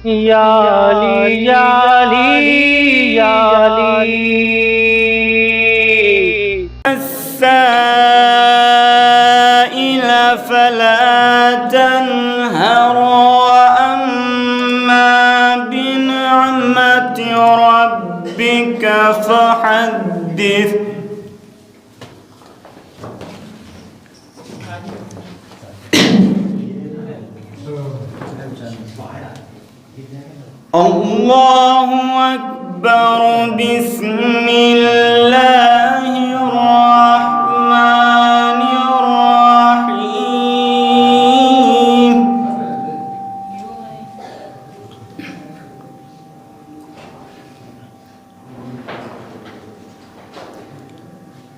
یا علی یا علی یا علی السائل فلا تنهر وأما بنعمة ربك فحدث الله أكبر بسم الله الرحمن الرحيم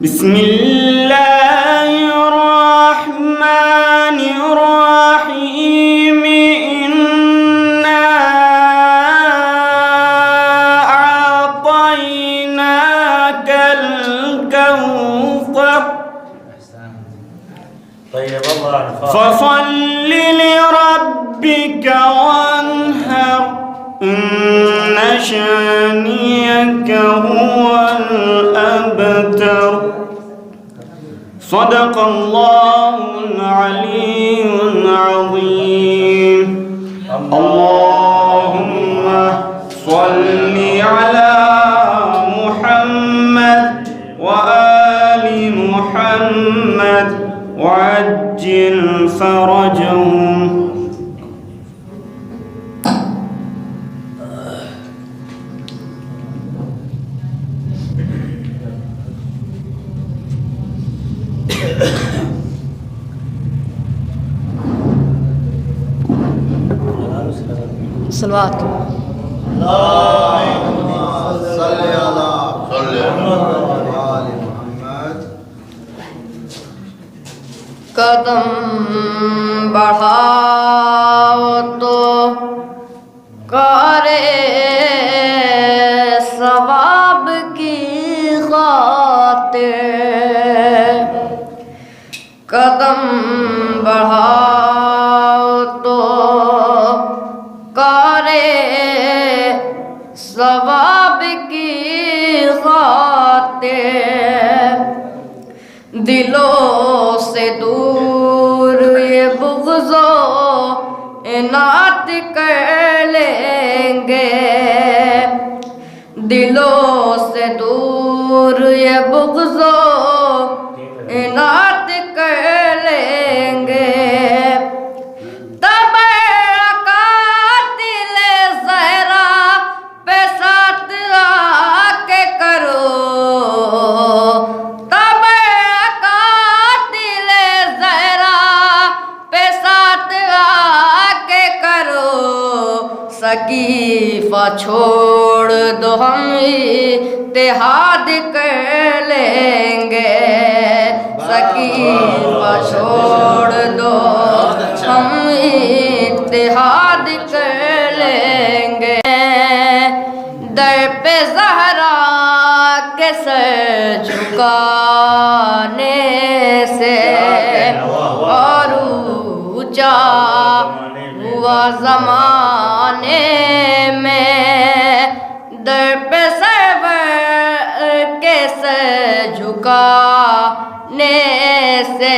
بسم الله الرحمن الرحيم فصل لربك وانهر إن شانئك هو الأبتر صدق الله العلي العظيم اللهم صل على محمد وآل محمد وعجل فرجهم صلوات اللهم صل على آل محمد قدم بڑھاؤ تو کرے ثواب کی خاطر قدم بڑھاؤ تو کرے ثواب کی خاطر دلوں سے دور یہ بغض و انات کر لیں گے دلوں سے دور یہ بغض و انات کر لیں گے سقیفہ چھوڑ دو ہم اتحاد کر لیں گے سقیفہ چھوڑ دو ہم اتحاد کر لیں گے در پہ زہرا کے سر جھکانے سے اور اونچا ہوا زمانے میں در پہ سرور کے سر جھکانے سے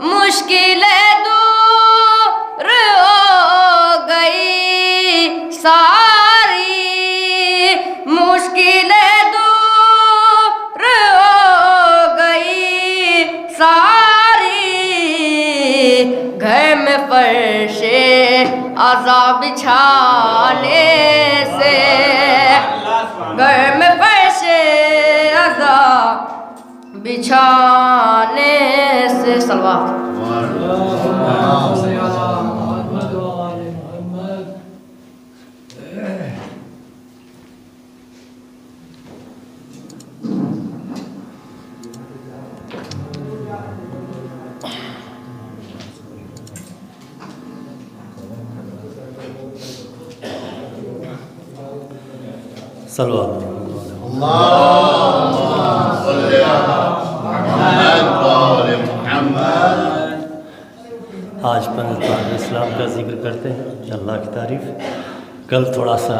مشکلیں دور ہو گئی ساری مشکلیں دور ہو گئی ساری گھر میں فرش عذاب بچھانے سے گھر میں فرش عذاب بچھانے سے صلوات صلوات اللهم صل على محمد وآل محمد آج 15 اسلام کا ذکر کرتے ہیں، اللہ کی تعریف۔ کل تھوڑا سا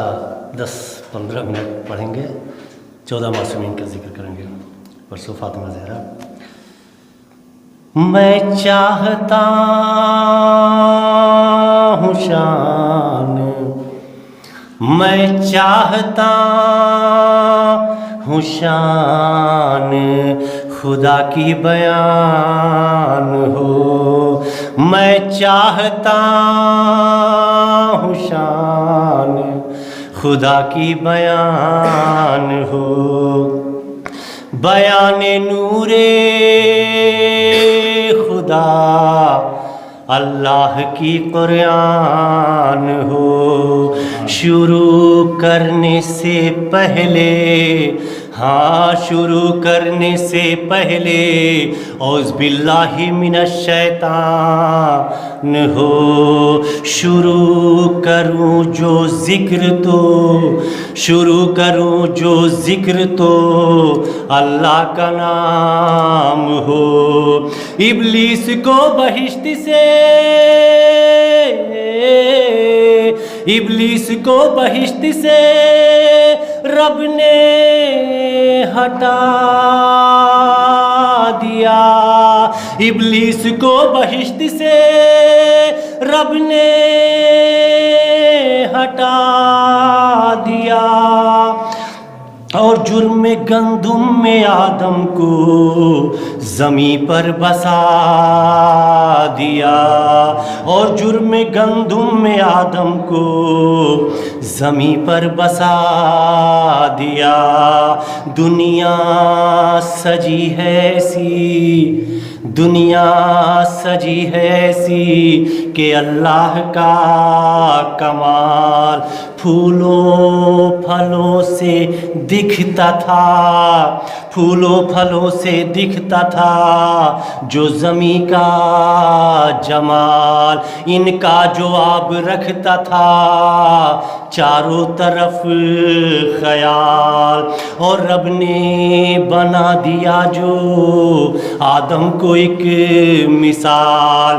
10-15 منٹ پڑھیں گے، 14 معصومین کا ذکر کریں گے، پرسوں فاطمہ زہرا۔ میں چاہتا ہوں شان، میں چاہتا ہوں شان خدا کی بیان ہو، میں چاہتا ہوں شان خدا کی بیان ہو، بیان نور خدا اللہ کی قرآن ہو، شروع کرنے سے پہلے، ہاں شروع کرنے سے پہلے اعوذ باللہ من الشیطان ہو، شروع کروں جو ذکر تو، شروع کروں جو ذکر تو اللہ کا نام ہو، ابلیس کو بہشت سے، ابلیس کو بہشت سے رب نے ہٹا دیا، ابلیس کو بہشت سے رب نے ہٹا دیا، اور جرم گندم میں آدم کو زمیں پر بسا دیا، اور جرم گندم میں آدم کو زمیں پر بسا دیا، دنیا سجی ہے ایسی، دنیا سجی ہے ایسی کہ اللہ کا کمال پھولوں پھلوں سے دکھتا تھا، پھولوں پھلوں سے دکھتا تھا جو زمیں کا جمال، ان کا جواب رکھتا تھا چاروں طرف خیال، اور رب نے بنا دیا جو آدم کو ایک مثال،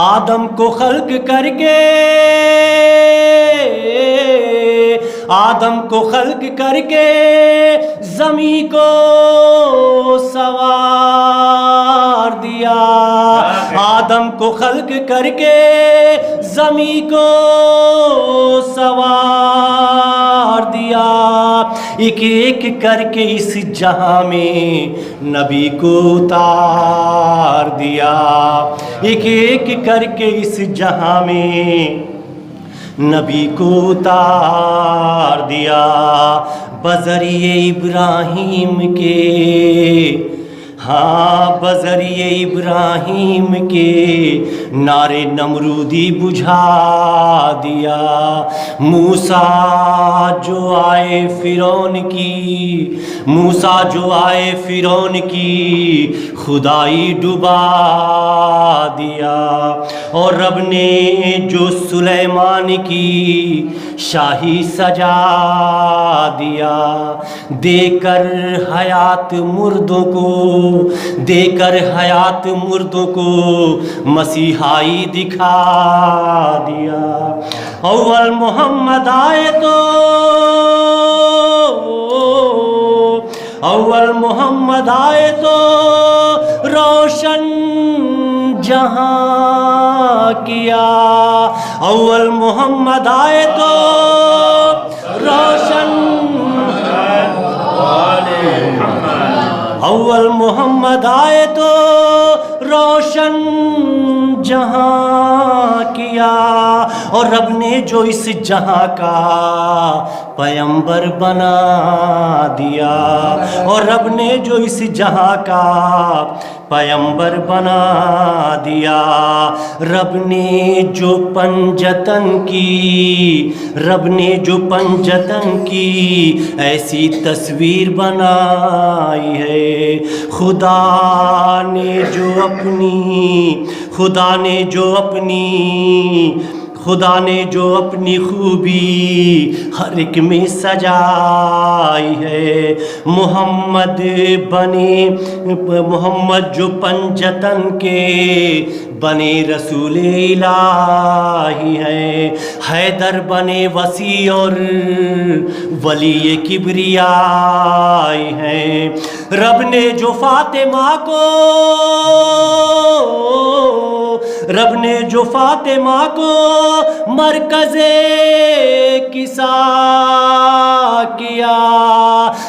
آدم کو خلق کر کے، آدم کو خلق کر کے زمین کو سوار دیا، آدم کو خلق کر کے زمین کو سوار دیا، ایک ایک کر کے اس جہاں میں نبی کو اتار دیا، ایک ایک کر کے اس جہاں میں نبی کو اتار دیا، بذریعہ ابراہیم کے، ہاں بذریعہ ابراہیم کے نعرے نمرودی بجھا دیا، موسیٰ جو آئے فرعون کی، موسیٰ جو آئے فرعون کی خدائی ڈبا دیا، اور رب نے جو سلیمان کی شاہی سجا دیا، دے کر حیات مردوں کو، دے کر حیات مردوں کو مسیحائی دکھا دیا، اول محمد آئے تو، اول محمد آئے تو روشن جہاں کیا، اول محمد آئے تو روشن، اول محمد آئے تو روشن جہاں کیا، اور رب نے جو اس جہاں کا پیمبر بنا دیا، اور رب نے جو اس جہاں کا پیمبر بنا دیا، رب نے جو پنجتن کی، رب نے جو پنجتن کی ایسی تصویر بنائی ہے، خدا نے جو اپنی، خدا نے جو اپنی، خدا نے جو اپنی خوبی ہر ایک میں سجائی ہے، محمد جو پنجتن کے بنے رسول الہی ہے، حیدر بنے وسیع اور ولی کبریائی ہے، رب نے جو فاطمہ کو مرکز کسا کیا،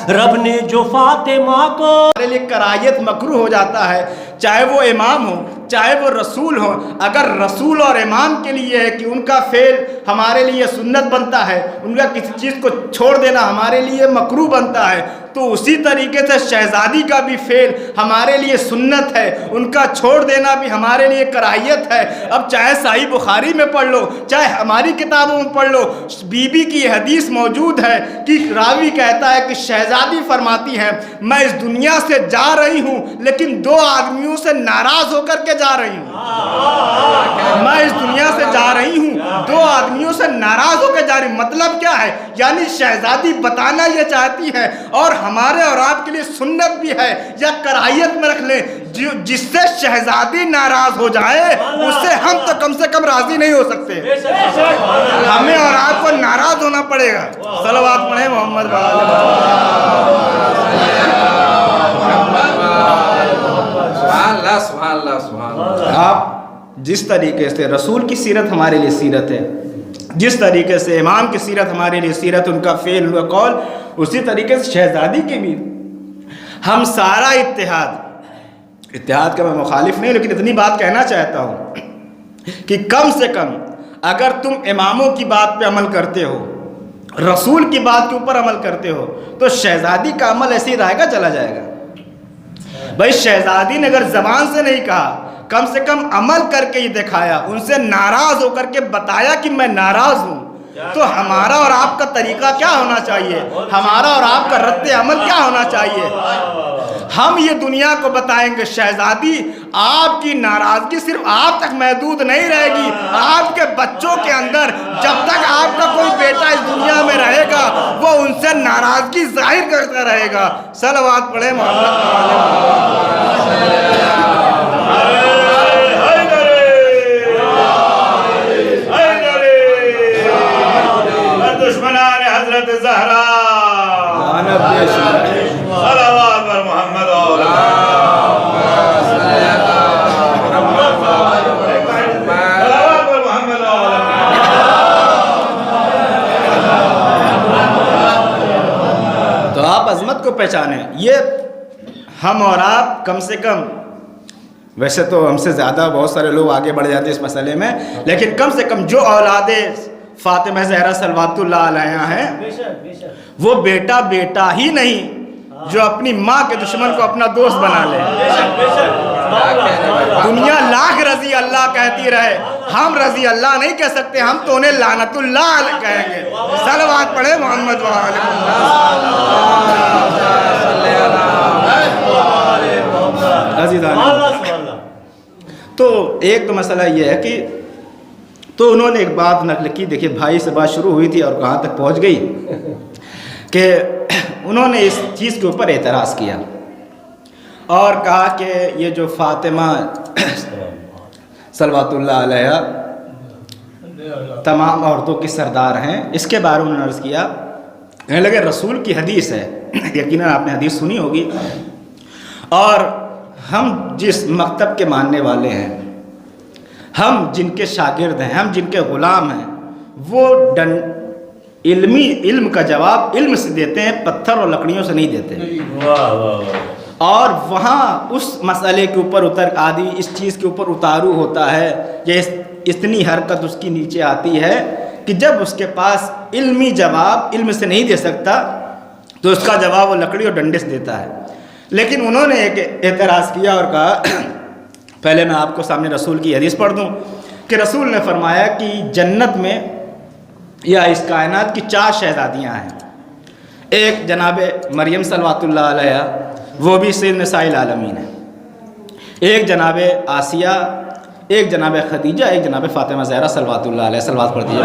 رب نے جو فاطمہ کو ہمارے لیے کرایت مکروہ ہو جاتا ہے، چاہے وہ امام ہو چاہے وہ رسول ہو۔ اگر رسول اور امام کے لیے ہے کہ ان کا فعل ہمارے لیے سنت بنتا ہے، ان کا کسی چیز کو چھوڑ دینا ہمارے لیے مکروہ بنتا ہے، تو اسی طریقے سے شہزادی کا بھی فعل ہمارے لیے سنت ہے، ان کا چھوڑ دینا بھی ہمارے لیے کراہیت ہے۔ اب چاہے صحیح بخاری میں پڑھ لو چاہے ہماری کتابوں میں پڑھ لو، بی بی کی حدیث موجود ہے کہ راوی کہتا ہے کہ شہزادی فرماتی ہے میں اس دنیا سے جا رہی ہوں لیکن دو آدمیوں سے ناراض ہو کر کے جا رہی ہوں، میں اس دنیا سے جا رہی ہوں دو آدمیوں سے ناراض ہو کے جا رہی ہوں۔ مطلب کیا ہے؟ یعنی شہزادی بتانا یہ چاہتی ہے، اور ہمارے اور آپ کے لیے سنت بھی ہے، یا کراہیت میں رکھ لیں، جس سے شہزادی ناراض ہو جائے اس سے ہم تو کم سے کم راضی نہیں ہو سکتے، ہمیں اور آپ کو ناراض ہونا پڑے گا۔ صلوات پڑھیں محمد آپ جس طریقے سے رسول کی سیرت ہمارے لیے سیرت ہے، جس طریقے سے امام کی سیرت ہمارے لیے سیرت، ان کا فعل ان کا قول، اسی طریقے سے شہزادی کی بھی ہم سارا اتحاد کا میں مخالف نہیں، لیکن اتنی بات کہنا چاہتا ہوں کہ کم سے کم اگر تم اماموں کی بات پہ عمل کرتے ہو، رسول کی بات کے اوپر عمل کرتے ہو، تو شہزادی کا عمل ایسے ہی رہے گا، چلا جائے گا۔ بھائی شہزادی نے اگر زبان سے نہیں کہا، کم سے کم عمل کر کے ہی دکھایا، ان سے ناراض ہو کر کے بتایا کہ میں ناراض ہوں، تو ہمارا اور آپ کا طریقہ کیا ہونا چاہیے؟ ہمارا اور آپ کا رد عمل کیا ہونا چاہیے؟ ہم یہ دنیا کو بتائیں گے شہزادی آپ کی ناراضگی صرف آپ تک محدود نہیں رہے گی، آپ کے بچوں کے اندر جب تک آپ کا کوئی بیٹا اس دنیا میں رہے گا وہ ان سے ناراضگی ظاہر کرتا رہے گا۔ صلوات پڑھیں دشمنان حضرت زہرا صلوات پر محمد تو آپ عظمت کو پہچانیں۔ یہ ہم اور آپ کم سے کم، ویسے تو ہم سے زیادہ بہت سارے لوگ آگے بڑھ جاتے ہیں اس مسئلے میں، لیکن کم سے کم جو اولاد فاطمہ زہرا صلوات اللہ علیہا ہیں وہ بیٹا ہی نہیں جو اپنی ماں کے دشمن کو اپنا دوست بنا لے۔ دنیا لاکھ رضی اللہ کہتی رہے، ہم رضی اللہ نہیں کہہ سکتے، ہم تو انہیں لعنت اللہ علیہ کہیں گے۔ صلوات پڑھیں محمد تو ایک تو مسئلہ یہ ہے کہ تو انہوں نے ایک بات نقل کی، دیکھیے بھائی سے بات شروع ہوئی تھی اور کہاں تک پہنچ گئی کہ انہوں نے اس چیز کے اوپر اعتراض کیا اور کہا کہ یہ جو فاطمہ صلوات اللہ علیہا تمام عورتوں کی سردار ہیں، اس کے بارے میں انہوں نے عرض کیا، کہنے لگے رسول کی حدیث ہے، یقیناً آپ نے حدیث سنی ہوگی، اور ہم جس مکتب کے ماننے والے ہیں، ہم جن کے شاگرد ہیں، ہم جن کے غلام ہیں، وہ علم کا جواب علم سے دیتے ہیں، پتھر اور لکڑیوں سے نہیں دیتے۔ اور وہاں اس مسئلے کے اوپر آدمی اس چیز کے اوپر اتارو ہوتا ہے، یہ اتنی حرکت اس کی نیچے آتی ہے کہ جب اس کے پاس علمی جواب علم سے نہیں دے سکتا تو اس کا جواب وہ لکڑی اور ڈنڈے سے دیتا ہے۔ لیکن انہوں نے ایک اعتراض کیا اور کہا، پہلے میں آپ کو سامنے رسول کی حدیث پڑھ دوں کہ رسول نے فرمایا کہ جنت میں یا اس کائنات کی 4 شہزادیاں ہیں، ایک جناب مریم صلوات اللہ علیہا، وہ بھی سید نساء العالمین ہے، ایک جناب آسیہ، ایک جناب خدیجہ، ایک جناب فاطمہ زہرا صلوات اللہ علیہ، صلوات پڑھ دیجیے۔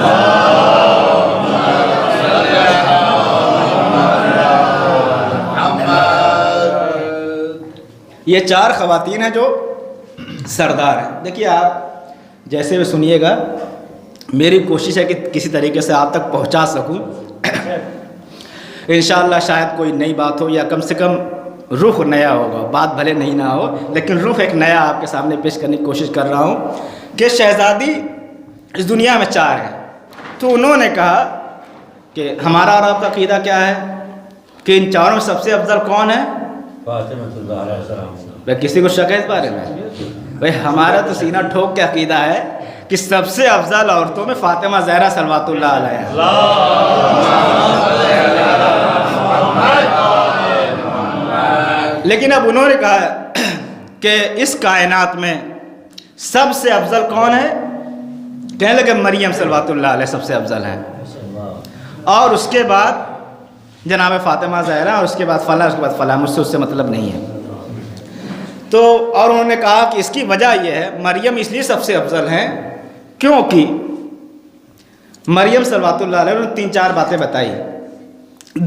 یہ 4 خواتین ہیں جو سردار ہیں۔ دیکھیے آپ جیسے بھی سنیے گا، میری کوشش ہے کہ کسی طریقے سے آپ تک پہنچا سکوں۔ انشاءاللہ شاید کوئی نئی بات ہو یا کم سے کم رخ نیا ہوگا، بات بھلے نہیں نہ ہو لیکن رخ ایک نیا آپ کے سامنے پیش کرنے کی کوشش کر رہا ہوں کہ شہزادی اس دنیا میں 4 ہیں۔ تو انہوں نے کہا کہ ہمارا اور آپ کا عقیدہ کیا ہے کہ ان 4 میں سب سے افضل کون ہے؟ بھائی کسی کو شک ہے اس بارے میں؟ بھائی ہمارا تو سینہ ٹھوک کے عقیدہ ہے کہ سب سے افضل عورتوں میں فاطمہ زہرا صلوات اللہ علیہ۔ لیکن اب انہوں نے کہا کہ اس کائنات میں سب سے افضل کون ہے؟ کہنے لگے مریم صلوات اللہ علیہ سب سے افضل ہے، اور اس کے بعد جناب فاطمہ زہرا، اور اس کے بعد فلاں، اس کے بعد فلاں، مجھ سے اس سے مطلب نہیں ہے۔ تو اور انہوں نے کہا کہ اس کی وجہ یہ ہے مریم اس لیے سب سے افضل ہیں کیونکہ مریم صلوات اللہ علیہ نے 3-4 باتیں بتائی،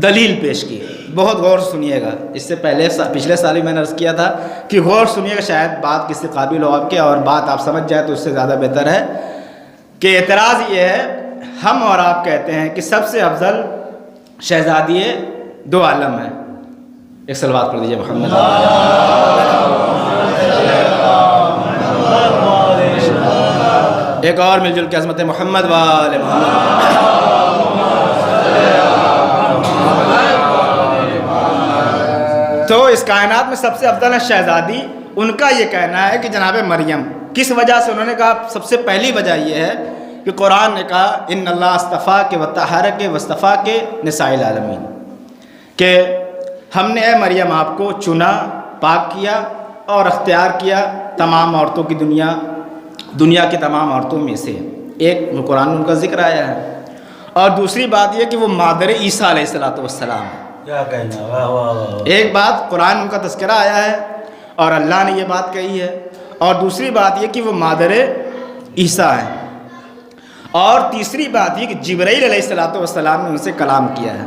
دلیل پیش کی۔ بہت غور سنیے گا، اس سے پہلے پچھلے سال ہی میں نے عرض کیا تھا کہ غور سنیے گا، شاید بات کسی قابل ہو آپ کے اور بات آپ سمجھ جائے تو اس سے زیادہ بہتر ہے۔ کہ اعتراض یہ ہے، ہم اور آپ کہتے ہیں کہ سب سے افضل شہزادی 2 عالم ہیں۔ ایک صلوات پڑھ دیجیے محمد۔ ایک اور مل جل کے عظمت محمد والے محمد۔ تو اس کائنات میں سب سے افضل ہے شہزادی۔ ان کا یہ کہنا ہے کہ جناب مریم، کس وجہ سے انہوں نے کہا؟ سب سے پہلی وجہ یہ ہے کہ قرآن نے کہا ان اللہ اصطفیٰ کے وطہر کے وصطفیٰ کے نساء العالمین، کہ ہم نے اے مریم آپ کو چنا، پاک کیا اور اختیار کیا تمام عورتوں کی دنیا کی تمام عورتوں میں سے۔ ایک قرآن میں ان کا ذکر آیا ہے، اور دوسری بات یہ کہ وہ مادر عیسیٰ علیہ السلام ہے۔ کیا کہنا، واہ واہ واہ۔ ایک بات قرآن ان کا تذکرہ آیا ہے اور اللہ نے یہ بات کہی ہے، اور دوسری بات یہ کہ وہ مادر عیسیٰ ہیں، اور تیسری بات یہ کہ جبرائیل علیہ السلام نے ان سے کلام کیا ہے۔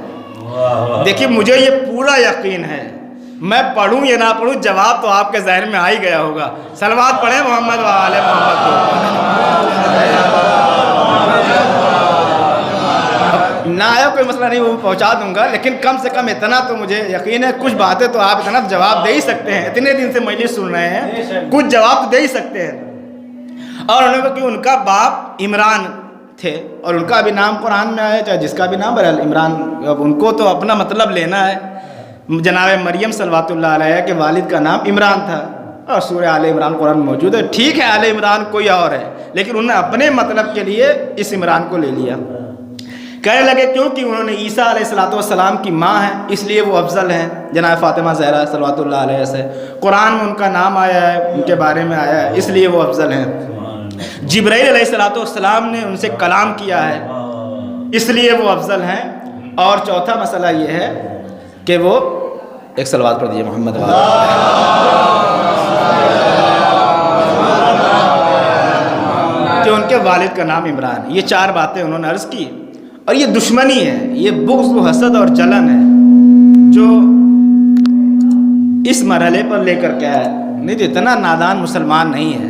دیکھیے مجھے یہ پورا یقین ہے، میں پڑھوں یا نہ پڑھوں جواب تو آپ کے ذہن میں آ ہی گیا ہوگا۔ صلوات پڑھیں محمد و آل محمد کو۔ نہ آیا کوئی مسئلہ نہیں، وہ پہنچا دوں گا، لیکن کم سے کم اتنا تو مجھے یقین ہے، کچھ باتیں تو آپ اتنا جواب دے ہی سکتے ہیں، اتنے دن سے مجلس سن رہے ہیں، کچھ جواب تو دے ہی سکتے ہیں۔ اور انہوں نے کہا کہ ان کا باپ عمران تھے، اور ان کا بھی نام قرآن میں آیا، چاہے جس کا بھی نام بہرحال عمران، اب ان کو تو اپنا مطلب لینا ہے۔ جناب مریم صلوات اللہ علیہ کے والد کا نام عمران تھا، اور سورہ آل عمران قرآن میں موجود ہے۔ ٹھیک ہے آل عمران کوئی اور ہے، لیکن انہوں نے اپنے مطلب کے لیے اس عمران کو لے لیا۔ کہنے لگے کیونکہ انہوں نے عیسیٰ علیہ السلام کی ماں ہیں اس لیے وہ افضل ہیں جناب فاطمہ زہرا صلوات اللہ علیہ سے۔ قرآن میں ان کا نام آیا ہے، ان کے بارے میں آیا ہے، اس لیے وہ افضل ہیں۔ جبرائیل علیہ السلام نے ان سے کلام کیا ہے، اس لیے وہ افضل ہیں۔ اور چوتھا مسئلہ یہ ہے کہ وہ ایک صلوات پڑھ دیجیے محمد والے، کہ ان کے والد کا نام عمران ہے۔ یہ 4 باتیں انہوں نے عرض کی، اور یہ دشمنی ہے، یہ بغض و حسد اور جلن ہے جو اس مرحلے پر لے کر کے ہے۔ نہیں تو اتنا نادان مسلمان نہیں ہے،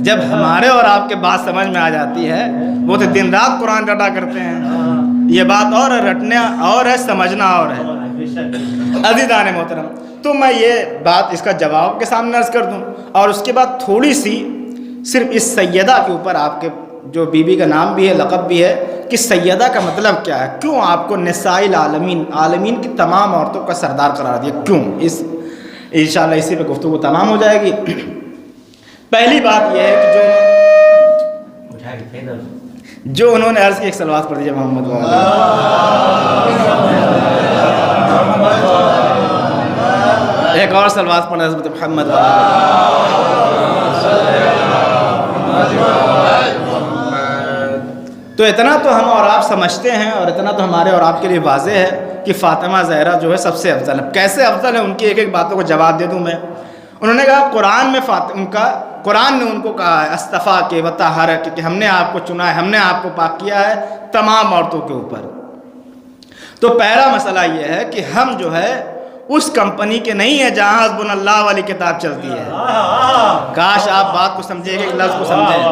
جب ہمارے اور آپ کے بات سمجھ میں آ جاتی ہے، وہ تو دن رات قرآن رٹا کرتے ہیں۔ یہ بات اور ہے، رٹنا اور ہے، سمجھنا اور ہے۔ عزیزان محترم، تو میں یہ بات اس کا جواب کے سامنے عرض کر دوں، اور اس کے بعد تھوڑی سی صرف اس سیدہ کے اوپر، آپ کے جو بیوی کا نام بھی ہے، لقب بھی ہے، کہ سیدہ کا مطلب کیا ہے، کیوں آپ کو نساء العالمین، عالمین کی تمام عورتوں کا سردار قرار دیا، کیوں؟ اس انشاءاللہ اسی پہ گفتگو تمام ہو جائے گی۔ پہلی بات یہ ہے کہ جو انہوں نے عرض کی، ایک صلوات پڑھ دیجیے محمد والے، ایک اور صلوات پڑھیں حضرت محمد والے۔ تو اتنا تو ہم اور آپ سمجھتے ہیں، اور اتنا تو ہمارے اور آپ کے لیے واضح ہے کہ فاطمہ زہرا جو ہے سب سے افضل ہے۔ کیسے افضل ہے، ان کی ایک ایک باتوں کو جواب دے دوں میں۔ انہوں نے کہا قرآن میں ان کا قرآن نے ان کو کہا ہے استفا کے وطہر کہ ہم نے آپ کو چنا ہے، ہم نے آپ کو پاک کیا ہے تمام عورتوں کے اوپر۔ تو پہلا مسئلہ یہ ہے کہ ہم جو ہے اس کمپنی کے نہیں ہیں جہاں حسبنا اللہ والی کتاب چلتی ہے۔ کاش آپ بات کو سمجھیں گے، لفظ کو سمجھیں۔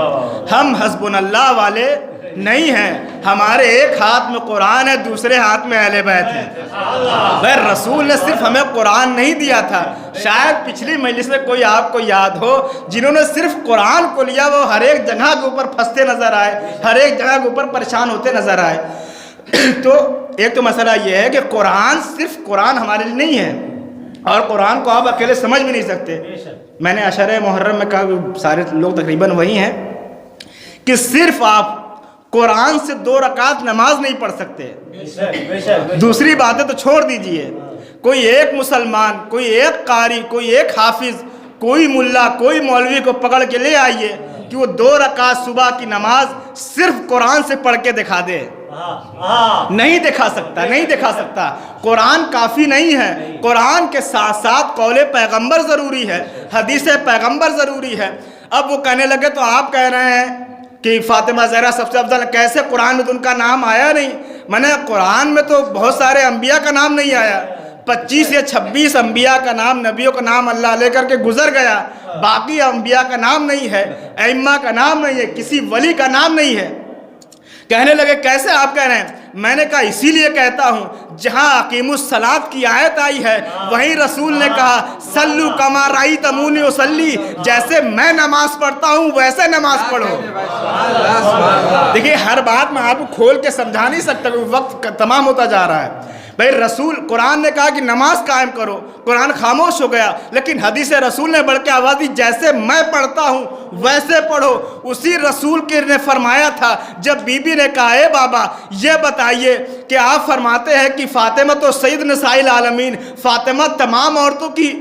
ہم حسبنا اللہ والے نہیں ہیں، ہمارے ایک ہاتھ میں قرآن ہے، دوسرے ہاتھ میں اہل بیت ہے۔ بھائی رسول نے صرف ہمیں قرآن نہیں دیا تھا، شاید پچھلی مجلس میں کوئی آپ کو یاد ہو جنہوں نے صرف قرآن کو لیا وہ ہر ایک جگہ کے اوپر پھنستے نظر آئے، ہر ایک جگہ کے اوپر پریشان ہوتے نظر آئے۔ تو ایک تو مسئلہ یہ ہے کہ قرآن صرف قرآن ہمارے لیے نہیں ہے، اور قرآن کو آپ اکیلے سمجھ بھی نہیں سکتے۔ میں نے عشرہ محرم میں کہا، سارے لوگ تقریباً وہی ہیں کہ صرف آپ قرآن سے 2 رکعت نماز نہیں پڑھ سکتے، دوسری باتیں تو چھوڑ دیجئے۔ کوئی ایک مسلمان، کوئی ایک قاری، کوئی ایک حافظ، کوئی ملا، کوئی مولوی کو پکڑ کے لے آئیے کہ وہ 2 رکعت صبح کی نماز صرف قرآن سے پڑھ کے دکھا دے، نہیں دکھا سکتا، نہیں دکھا سکتا۔ قرآن کافی نہیں ہے، قرآن کے ساتھ ساتھ قول پیغمبر ضروری ہے، حدیث پیغمبر ضروری ہے۔ اب وہ کہنے لگے تو آپ کہہ رہے ہیں کہ فاطمہ زہرا سب سے افضل، کیسے قرآن میں تو ان کا نام آیا نہیں؟ میں نے قرآن میں تو بہت سارے انبیاء کا نام نہیں آیا، 25 یا 26 انبیاء کا نام، نبیوں کا نام اللہ لے کر کے گزر گیا، باقی انبیاء کا نام نہیں ہے، ائمہ کا نام نہیں ہے، کسی ولی کا نام نہیں ہے۔ کہنے لگے کیسے آپ کہہ رہے ہیں؟ میں نے کہا اسی لیے کہتا ہوں جہاں اقیموا الصلاۃ کی آیت آئی ہے وہیں رسول نے کہا صلو کما رأیتمونی اصلی، جیسے میں نماز پڑھتا ہوں ویسے نماز پڑھو۔ دیکھیے ہر بات میں آپ کو کھول کے سمجھا نہیں سکتا، وقت تمام ہوتا جا رہا ہے۔ بھائی رسول قرآن نے کہا کہ نماز قائم کرو، قرآن خاموش ہو گیا، لیکن حدیث رسول نے بڑھ کے آواز دی جیسے میں پڑھتا ہوں ویسے پڑھو۔ اسی رسول کے نے فرمایا تھا جب بی بی نے کہا اے بابا یہ بتائیے کہ آپ فرماتے ہیں کہ فاطمہ تو سید نساء العالمین، فاطمہ تمام عورتوں کی،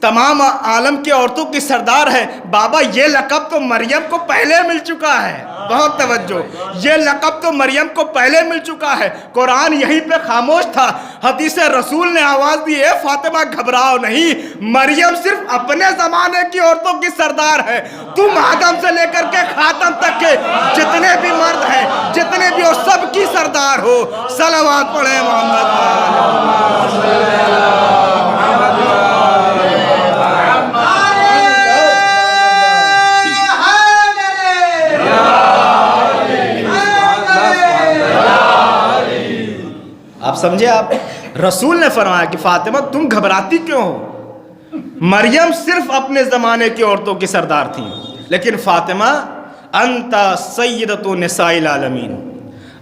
تمام عالم کی عورتوں کی سردار ہے، بابا یہ لقب تو مریم کو پہلے مل چکا ہے۔ بہت توجہ، یہ لقب تو مریم کو پہلے مل چکا ہے، قرآن یہیں پہ خاموش تھا۔ حدیث رسول نے آواز دی اے فاطمہ گھبراؤ نہیں، مریم صرف اپنے زمانے کی عورتوں کی سردار ہے، تم آدم سے لے کر کے خاتم تک کے جتنے بھی مرد ہیں، جتنے بھی ہو سب کی سردار ہو۔ صلوات پڑھیں محمد۔ آپ سمجھے؟ آپ رسول نے فرمایا کہ فاطمہ تم گھبراتی کیوں ہو؟ مریم صرف اپنے زمانے کی عورتوں کی سردار تھیں، لیکن فاطمہ انت سیدۃ نساء العالمین،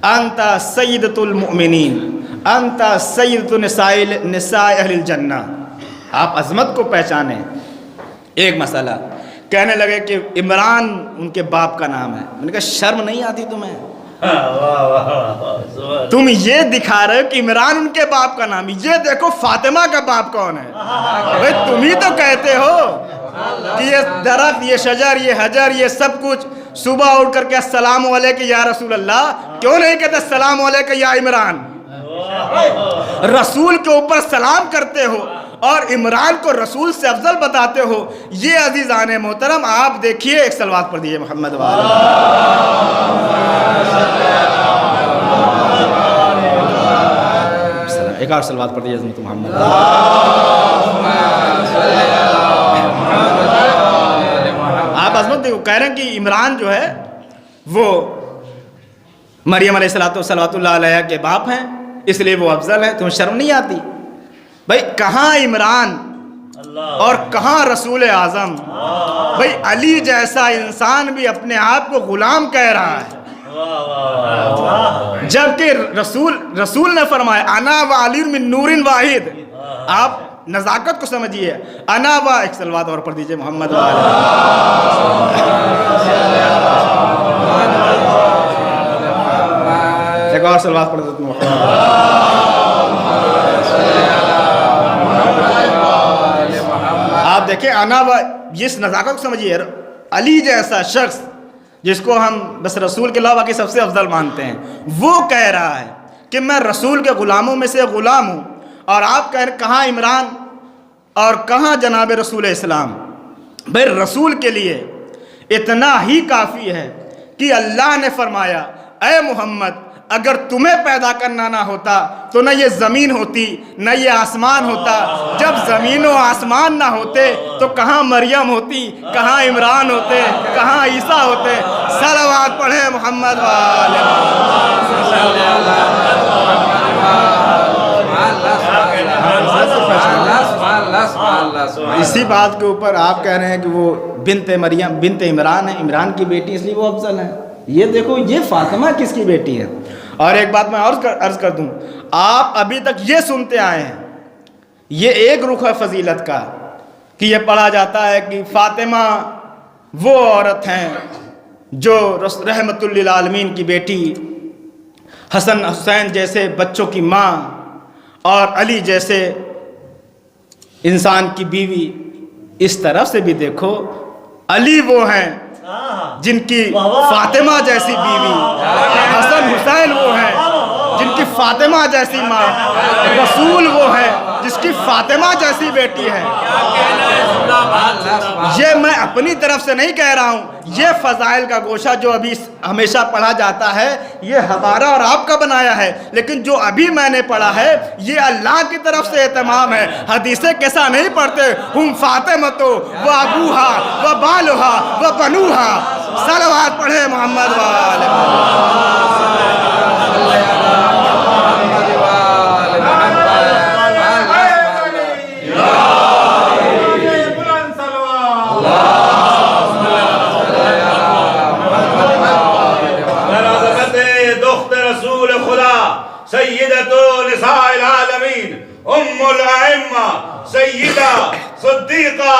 انت سیدۃ المؤمنین، انت سیدۃ نساء اہل الجنہ۔ آپ عظمت کو پہچانیں۔ ایک مسئلہ کہنے لگے کہ عمران ان کے باپ کا نام ہے، میں نے کہا شرم نہیں آتی تمہیں؟ تم یہ دکھا رہے ہو کہ عمران ان کے باپ کا نام، یہ دیکھو فاطمہ کا باپ کون ہے۔ بھئی تم ہی تو کہتے ہو کہ یہ درخت، یہ شجر، یہ حجر، یہ سب کچھ صبح اٹھ کر کے السلام علیکم یا رسول اللہ، کیوں نہیں کہتے السلام علیکم یا عمران؟ رسول کے اوپر سلام کرتے ہو اور عمران کو رسول سے افضل بتاتے ہو۔ یہ عزیزان محترم آپ دیکھیے، ایک صلوات پڑھ دیجئے محمد وآلہ۔ ایک اور صلوات پڑھ دیجئے عظمت محمد۔ آپ عظمت دیکھو، کہہ رہے ہیں کہ عمران جو ہے وہ مریم علیہ الصلوۃ والصلوۃ اللہ علیہ کے باپ ہیں، اس لیے وہ افضل ہیں۔ تمہیں شرم نہیں آتی؟ بھائی کہاں عمران اور کہاں رسول اعظم؟ بھائی علی جیسا انسان بھی اپنے آپ کو غلام کہہ رہا ہے، جبکہ رسول نے فرمایا انا و علی من نور واحد۔ آپ نزاکت کو سمجھیے، انا و، ایک صلوات اور پڑھ دیجئے محمد وآلہ۔ ایک اور صلوات پڑھ دیجئے محمد۔ آپ دیکھیں انا و، اس نزاکت کو سمجھیے، علی جیسا شخص جس کو ہم بس رسول کے علاوہ باقی سب سے افضل مانتے ہیں، وہ کہہ رہا ہے کہ میں رسول کے غلاموں میں سے غلام ہوں، اور آپ کہہ رہے کہاں عمران اور کہاں جناب رسول اسلام؟ بھئی رسول کے لیے اتنا ہی کافی ہے کہ اللہ نے فرمایا اے محمد اگر تمہیں پیدا کرنا نہ ہوتا تو نہ یہ زمین ہوتی نہ یہ آسمان ہوتا. جب زمین و آسمان نہ ہوتے تو کہاں مریم ہوتی, کہاں عمران ہوتے, کہاں عیسیٰ ہوتے. صلوات پڑھیں محمد والے. اسی بات کے اوپر آپ کہہ رہے ہیں کہ وہ بنت مریم بنت عمران ہے, عمران کی بیٹی, اس لیے وہ افضل ہے. یہ دیکھو یہ فاطمہ کس کی بیٹی ہے. اور ایک بات میں عرض کر دوں, آپ ابھی تک یہ سنتے آئے ہیں, یہ ایک رخ ہے فضیلت کا کہ یہ پڑھا جاتا ہے کہ فاطمہ وہ عورت ہیں جو رحمت للعالمین کی بیٹی, حسن حسین جیسے بچوں کی ماں, اور علی جیسے انسان کی بیوی. اس طرف سے بھی دیکھو علی وہ ہیں جن کی فاطمہ جیسی بیوی, حسن حسین وہ ہیں جن کی فاطمہ جیسی ماں, رسول وہ ہے جس کی فاطمہ جیسی بیٹی ہے. یہ میں اپنی طرف سے نہیں کہہ رہا ہوں, یہ فضائل کا گوشہ جو ابھی ہمیشہ پڑھا جاتا ہے یہ ہمارا اور آپ کا بنایا ہے, لیکن جو ابھی میں نے پڑھا ہے یہ اللہ کی طرف سے اہتمام ہے. حدیثیں کیسا نہیں پڑھتے, ہم فاطمہ و ابوہا و بالہا و بنوہا. صلوات پڑھیں محمد والے. سیدۃ نساء العالمین ام الائمہ سیدہ صدیقہ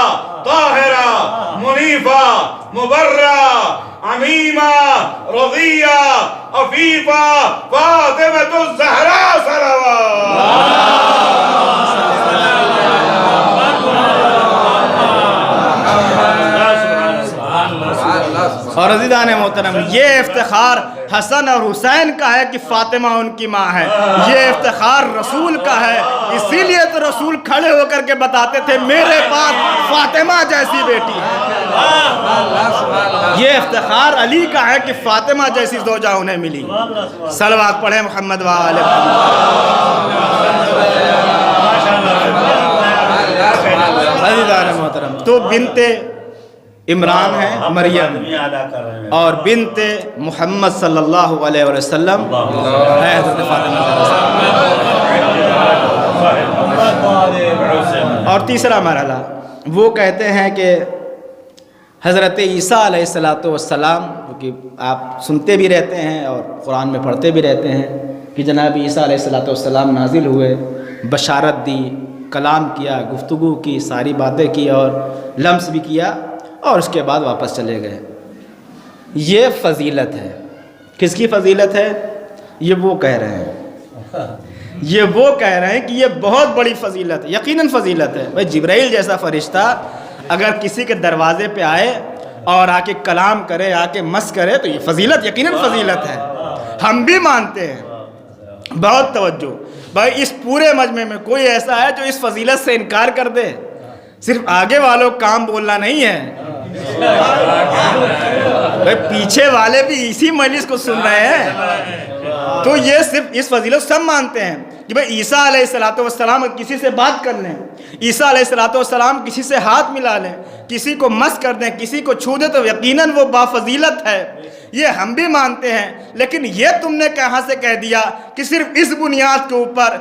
طاہرہ منیفہ مبرہ عمیمہ رضیہ عفیفہ فاطمۃ الزہراء. صلوات. اور عزیزان محترم, یہ افتخار حسن اور حسین کا ہے کہ فاطمہ ان کی ماں ہے. یہ افتخار رسول کا ہے, اسی لیے تو رسول کھڑے ہو کر کے بتاتے تھے میرے پاس فاطمہ جیسی بیٹی ہے. یہ افتخار علی کا ہے کہ فاطمہ جیسی زوجہ انہیں ملی. صلوات پڑھیں محمد والے. عزیزان محترم, تو بنت عمران ہے مریم, اور بنت محمد صلی اللہ علیہ وسلم ہے حضرت فاطمہ. اور تیسرا مرحلہ وہ کہتے ہیں کہ حضرت عیسیٰ علیہ السلام, کیونکہ آپ سنتے بھی رہتے ہیں اور قرآن میں پڑھتے بھی رہتے ہیں کہ جناب عیسیٰ علیہ السلام نازل ہوئے, بشارت دی, کلام کیا, گفتگو کی, ساری باتیں کی اور لمس بھی کیا, اور اس کے بعد واپس چلے گئے. یہ فضیلت ہے. کس کی فضیلت ہے؟ یہ وہ کہہ رہے ہیں, یہ وہ کہہ رہے ہیں کہ یہ بہت بڑی فضیلت ہے. یقیناً فضیلت ہے. بھائی جبرائیل جیسا فرشتہ اگر کسی کے دروازے پہ آئے اور آ کے کلام کرے, آ کے مس کرے, تو یہ فضیلت یقیناً فضیلت ہے. ہم بھی مانتے ہیں. بہت توجہ بھائی, اس پورے مجمع میں کوئی ایسا ہے جو اس فضیلت سے انکار کر دے؟ صرف آگے والوں کام بولنا نہیں ہے بھائی, پیچھے والے بھی اسی مجلس کو سن رہے ہیں. تو یہ صرف اس فضیلت سب مانتے ہیں کہ بھائی عیسیٰ علیہ السلام کسی سے بات کر لیں, عیسیٰ علیہ السلام کسی سے ہاتھ ملا لیں, کسی کو مس کر دیں, کسی کو چھو دیں, تو یقیناً وہ بافضیلت ہے. یہ ہم بھی مانتے ہیں. لیکن یہ تم نے کہاں سے کہہ دیا کہ صرف اس بنیاد کے اوپر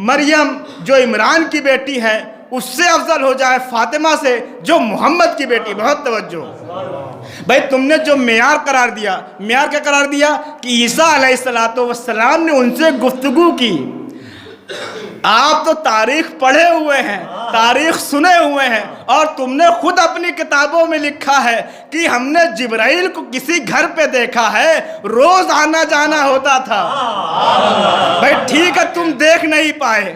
مریم جو عمران کی بیٹی ہے اس سے افضل ہو جائے فاطمہ سے جو محمد کی بیٹی. بہت توجہ بھائی, تم نے جو معیار قرار دیا, معیار کیا قرار دیا کہ عیسیٰ علیہ السلام نے ان سے گفتگو کی. آپ تو تاریخ پڑھے ہوئے ہیں, تاریخ سنے ہوئے ہیں, اور تم نے خود اپنی کتابوں میں لکھا ہے کہ ہم نے جبرائیل کو کسی گھر پہ دیکھا ہے, روز آنا جانا ہوتا تھا. بھائی ٹھیک ہے تم دیکھ نہیں پائے,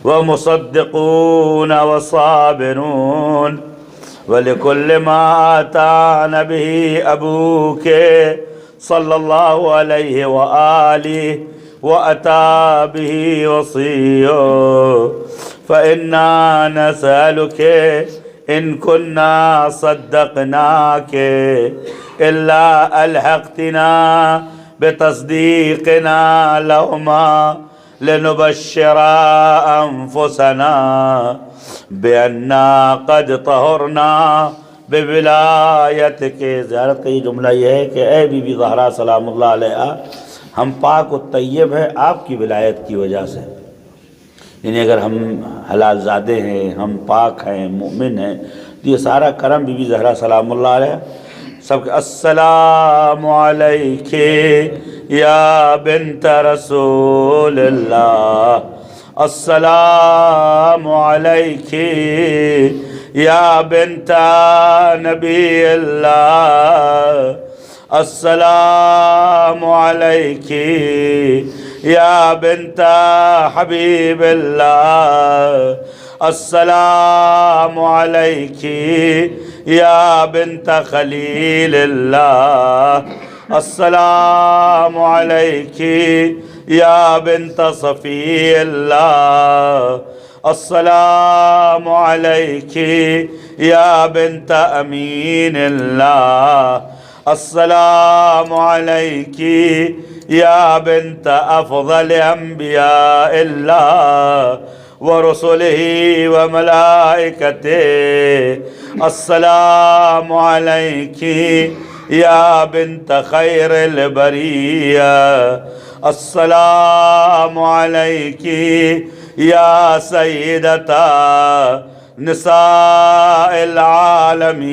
ومصدقون وصابرون ولكل ما آتانا به أبوك صلى الله عليه وآله وأتى به وصيه فإنا نسألك إن كنا صدقناك إلا ألحقتنا بتصديقنا لهما لنبشر أنفسنا بأننا قد طهرنا بولایت کے زیارت کا یہ جملہ یہ ہے کہ اے بی بی زہرا سلام اللہ علیہا، ہم پاک و طیب ہیں آپ کی ولایت کی وجہ سے۔ یعنی اگر ہم حلال زادے ہیں، ہم پاک ہیں، مومن ہیں، تو یہ سارا کرم بی بی زہرا سلام اللہ علیہا سب کے السلام علیک یا بنت رسول اللہ، السلام علیک یا بنت نبی اللہ، السلام علیک یا بنت حبیب اللہ، السلام علیک یا بنت خلیل اللہ، السلام علیک یا بنت صفی اللہ، السلام علیک یا بنت امین اللہ، السلام علیک یا بنت افضل انبیاء اللہ ورسلہ وملائکتہ، السلام علیک یا بنت خیر البریہ، السلام علیک یا سیدتا نساء العالمین۔